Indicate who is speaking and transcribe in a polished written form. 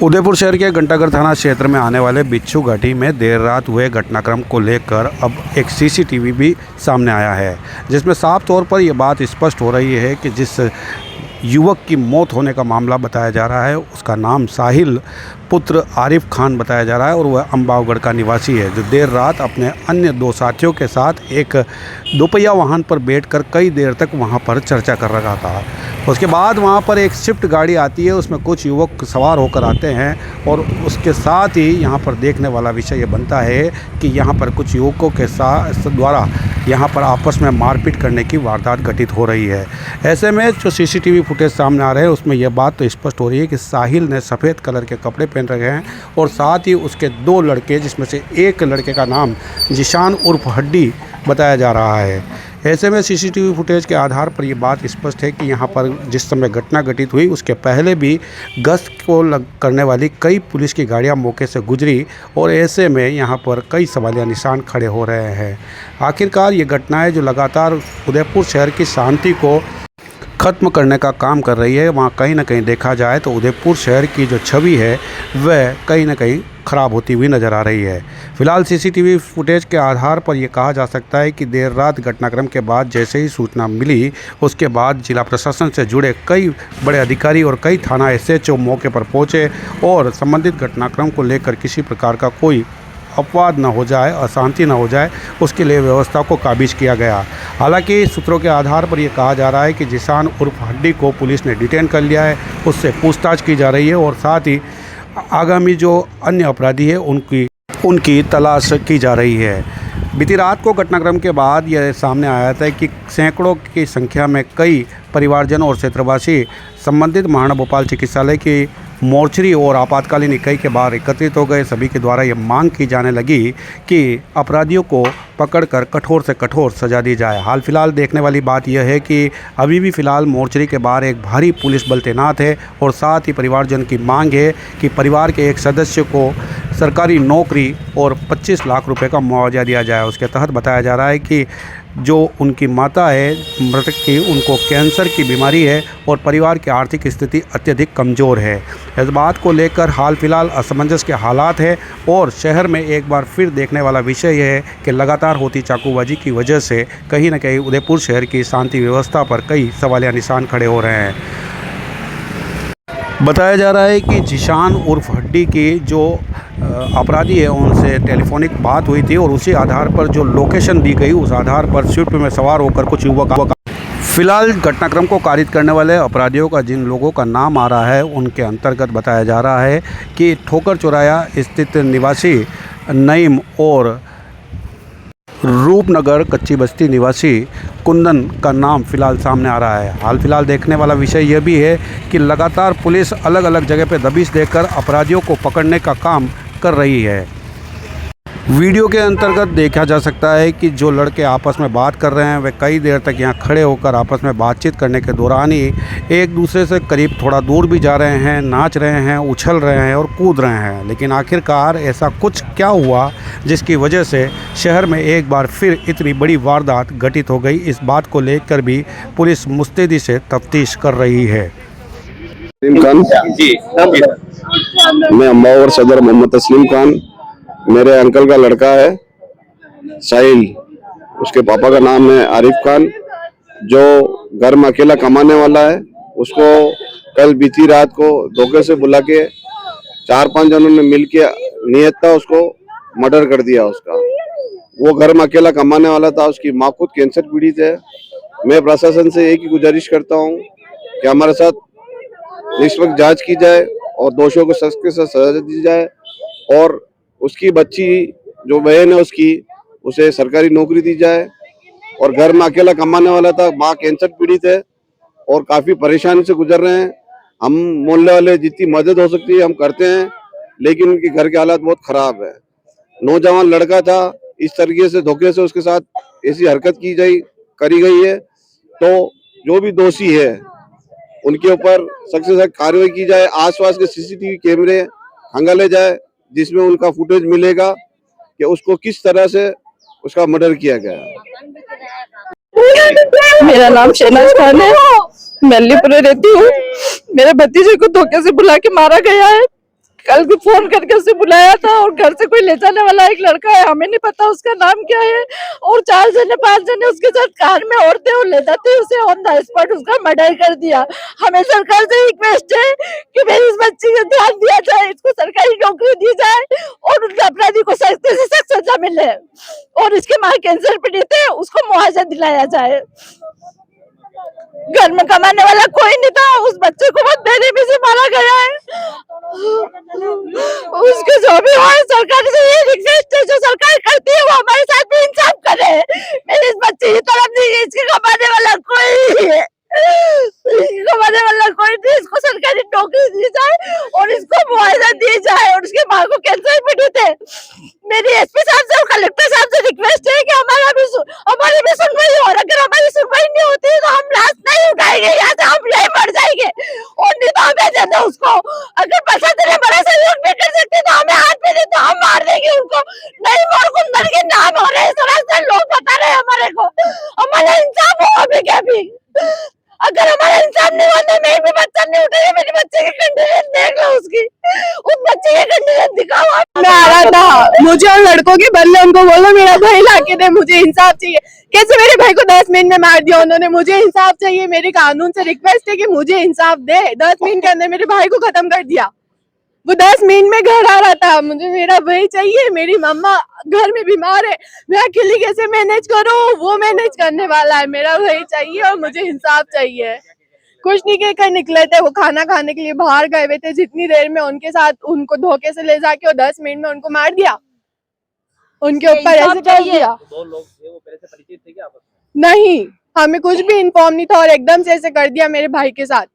Speaker 1: उदयपुर शहर के घंटाघर थाना क्षेत्र में आने वाले बिच्छू घाटी में देर रात हुए घटनाक्रम को लेकर अब एक सीसीटीवी भी सामने आया है, जिसमें साफ तौर पर यह बात स्पष्ट हो रही है कि जिस युवक की मौत होने का मामला बताया जा रहा है उसका नाम साहिल पुत्र आरिफ खान बताया जा रहा है और वह अम्बावगढ़ का निवासी है, जो देर रात अपने अन्य दो साथियों के साथ एक दोपहिया वाहन पर बैठकर कई देर तक वहां पर चर्चा कर रहा था। उसके बाद वहां पर एक स्विफ्ट गाड़ी आती है, उसमें कुछ युवक सवार होकर आते हैं और उसके साथ ही यहां पर देखने वाला विषय ये बनता है कि यहां पर कुछ युवकों के साथ द्वारा यहां पर आपस में मारपीट करने की वारदात घटित हो रही है। ऐसे में जो सीसीटीवी फुटेज सामने आ रहे हैं उसमें यह बात तो स्पष्ट हो रही है कि साहिल ने सफ़ेद कलर के कपड़े पहन रखे हैं और साथ ही उसके दो लड़के, जिसमें से एक लड़के का नाम जिशान उर्फ हड्डी बताया जा रहा है। ऐसे में सीसीटीवी फुटेज के आधार पर ये बात स्पष्ट है कि यहाँ पर जिस समय घटना घटित हुई उसके पहले भी गश्त को करने वाली कई पुलिस की गाड़ियाँ मौके से गुजरी और ऐसे में यहाँ पर कई सवालिया निशान खड़े हो रहे हैं। आखिरकार ये घटनाएं जो लगातार उदयपुर शहर की शांति को ख़त्म करने का काम कर रही है, वहाँ कहीं ना कहीं देखा जाए तो उदयपुर शहर की जो छवि है वह कहीं ना कहीं ख़राब होती हुई नज़र आ रही है। फिलहाल सीसीटीवी फुटेज के आधार पर यह कहा जा सकता है कि देर रात घटनाक्रम के बाद जैसे ही सूचना मिली उसके बाद जिला प्रशासन से जुड़े कई बड़े अधिकारी और कई थाना एसएचओ मौके पर पहुंचे और संबंधित घटनाक्रम को लेकर किसी प्रकार का कोई अपवाद न हो जाए, अशांति न हो जाए, उसके लिए व्यवस्था को काबिज किया गया। हालांकि सूत्रों के आधार पर यह कहा जा रहा है कि जिशान उर्फ हड्डी को पुलिस ने डिटेन कर लिया है, उससे पूछताछ की जा रही है और साथ ही आगामी जो अन्य अपराधी है उनकी तलाश की जा रही है। बीती रात को घटनाक्रम के बाद यह सामने आया था कि सैकड़ों की संख्या में कई परिवारजन और क्षेत्रवासी संबंधित महाराणा भोपाल चिकित्सालय की मोर्चरी और आपातकालीन इकाई के बाहर एकत्रित हो गए। सभी के द्वारा ये मांग की जाने लगी कि अपराधियों को पकड़कर कठोर से कठोर सजा दी जाए। हाल फिलहाल देखने वाली बात यह है कि अभी भी फ़िलहाल मोर्चरी के बाहर एक भारी पुलिस बल तैनात है और साथ ही परिवारजन की मांग है कि परिवार के एक सदस्य को सरकारी नौकरी और 25 लाख रुपए का मुआवजा दिया जाए। उसके तहत बताया जा रहा है कि जो उनकी माता है मृतक की, उनको कैंसर की बीमारी है और परिवार की आर्थिक स्थिति अत्यधिक कमज़ोर है। इस बात को लेकर हाल फिलहाल असमंजस के हालात है और शहर में एक बार फिर देखने वाला विषय यह है कि लगातार होती चाकूबाजी की वजह से कहीं न कहीं उदयपुर शहर की शांति व्यवस्था पर कई सवालिया निशान खड़े हो रहे हैं। बताया जा रहा है कि जिशान उर्फ हड्डी की जो अपराधी है उनसे टेलीफोनिक बात हुई थी और उसी आधार पर जो लोकेशन दी गई उस आधार पर स्विफ्ट में सवार होकर कुछ युवक फिलहाल घटनाक्रम को कारित करने वाले अपराधियों का जिन लोगों का नाम आ रहा है उनके अंतर्गत बताया जा रहा है कि ठोकर चौराया स्थित निवासी नईम और रूपनगर कच्ची बस्ती निवासी कुंदन का नाम फिलहाल सामने आ रहा है। हाल फिलहाल देखने वाला विषय यह भी है कि लगातार पुलिस अलग अलग जगह पर दबिश देकर अपराधियों को पकड़ने का काम कर रही है। वीडियो के अंतर्गत देखा जा सकता है कि जो लड़के आपस में बात कर रहे हैं वे कई देर तक यहाँ खड़े होकर आपस में बातचीत करने के दौरान ही एक दूसरे से करीब थोड़ा दूर भी जा रहे हैं, नाच रहे हैं, उछल रहे हैं और कूद रहे हैं। लेकिन आखिरकार ऐसा कुछ क्या हुआ जिसकी वजह से शहर में एक बार फिर इतनी बड़ी वारदात घटित हो गई, इस बात को लेकर भी पुलिस मुस्तैदी से तफ्तीश कर रही है।
Speaker 2: मैं अम्बावगढ़ सदर मोहम्मद तस्लीम खान, मेरे अंकल का लड़का है साहिल, उसके पापा का नाम है आरिफ खान, जो घर में अकेला कमाने वाला है। उसको कल बीती रात को धोखे से बुला के 4-5 जनों ने मिलके नियत उसको मर्डर कर दिया उसका। वो घर में अकेला कमाने वाला था, उसकी माँ खुद कैंसर पीड़ित है। मैं प्रशासन से एक ही गुजारिश करता हूँ कि हमारे साथ निष्पक्ष जांच की जाए और दोषियों को सख्त से सजा दी जाए और उसकी बच्ची जो बहन है उसकी उसे सरकारी नौकरी दी जाए। और घर में अकेला कमाने वाला था, माँ कैंसर पीड़ित है और काफी परेशानी से गुजर रहे हैं। हम मोहल्ले वाले जितनी मदद हो सकती है हम करते हैं, लेकिन उनके घर के हालात बहुत खराब है। नौजवान लड़का था, इस तरीके से धोखे से उसके साथ ऐसी हरकत करी गई है, तो जो भी दोषी है उनके ऊपर सख्त से सख्त कार्रवाई की जाए। आसपास के सीसीटीवी कैमरे खंगाले जाए जिसमें उनका फुटेज मिलेगा कि उसको किस तरह से उसका मर्डर किया गया।
Speaker 3: मेरा नाम शहनाज खान है, मैं अलीपुर रहती हूँ। मेरे भतीजे को धोखे से बुला के मारा गया है। कल भी फोन करके उसे बुलाया था और घर से कोई ले जाने वाला एक लड़का है, हमें नहीं पता उसका नाम क्या है, और 4 जने 5 जने उसके साथ कार में और थे, वो ले जाते उसे ऑन द स्पॉट उसका मर्डर कर दिया। हमें सरकार से रिक्वेस्ट है कि मेरी इस बच्ची का ध्यान दिया जाए, इसको सरकारी नौकरी दी जाए और उन अपराधी को सख्त से सख्त सजा मिले, और इसके माँ कैंसर पीड़ित है, उसको मुआवजा दिलाया जाए। घर में कमाने वाला कोई नहीं था, उस बच्चे को बहुत बेरहमी से मारा गया है। उसके जो भी हो, सरकार से ये रिक्वेस्ट है, जो सरकार करती है वो हमारे साथ भी इंसाफ करे। मेरे इस बच्चे की तरफ नहीं है, इसके कमाने वाला कोई नहीं है, इसके कमाने वाला कोई नहीं, इसको सरकारी नौकरी दी जाए और इसको मुआवजा दी जाए, और उसके माँ को कैंसर पीड़ित है। मेरी एसपी साहब से और कलेक्टर साहब से रिक्वेस्ट है कि हमारी भी सुनवाई हो, अगर हमारी सुनवाई नहीं होती तो हम लाश नहीं उठाएंगे, यहाँ से हम यहीं मर जाएंगे, और नहीं तो हमें देना उसको। अगर प्रशासन ने बड़ा सहयोग नहीं कर सकते तो हमें हाथ में दे, तो हम मार देंगे उनको। नहीं मोर कुंदन के नाम हो रहे हैं, सरासर लोग बता रहे हैं हमारे को, हमारा इंसाफ हो अभी क्या भी। अगर हमारा इंसान नहीं होता, मैं भी बच्चा नहीं उठेगा, मेरे बच्चे की कंडीशन देख लो, उसकी उस बच्चे की कंडीशन दिखाओ।
Speaker 4: मैं आ रहा था, मुझे और लड़कों के बदले उनको बोलो मेरा भाई लाके दे, मुझे इंसाफ चाहिए। कैसे मेरे भाई को 10 मिनट में मार दिया उन्होंने, मुझे इंसाफ चाहिए। मेरे कानून से रिक्वेस्ट है कि मुझे इंसाफ दे। 10 मिनट के अंदर मेरे भाई को खत्म कर दिया। वो 10 मिनट में घर आ रहा था, मुझे मेरा भाई चाहिए। मेरी मम्मा घर में बीमार है, मैं अकेली कैसे मैनेज करूं, वो मैनेज करने वाला है। मेरा भाई चाहिए और मुझे इंसाफ चाहिए। कुछ नहीं कहकर निकले थे, वो खाना खाने के लिए बाहर गए हुए थे, जितनी देर में उनके साथ उनको धोखे से ले जाके और 10 मिनट में उनको मार दिया, उनके ऊपर ऐसे कर दिया।
Speaker 5: 2 लोग थे, वो पहले से परिचित थे क्या आपस में?
Speaker 4: नहीं, हमें कुछ भी इन्फॉर्म नहीं था और एकदम से ऐसे कर दिया मेरे भाई के साथ।